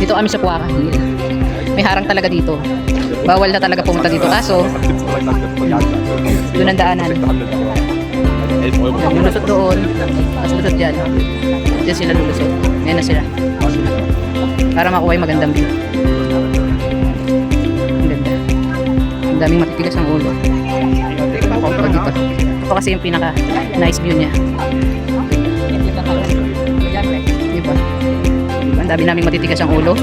Dito kami sa Puaka Hill. May harang talaga dito. Bawal na talaga pumunta dito. Kaso, doon ang daanan. Lulusot doon. Tapos lusot dyan. Diyan sila lulusot. Ngayon na sila. Para makuha yung magandang view. Ang ganda. Ang daming matitigas ng ulo. Ito dito. Ito kasi yung pinaka nice view niya. Diba? Ang dami naming matitigas ang ulo.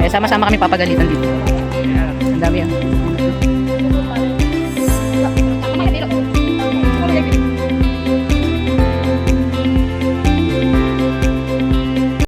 Kaya sama-sama kami papagalitan dito. Ang dami yan.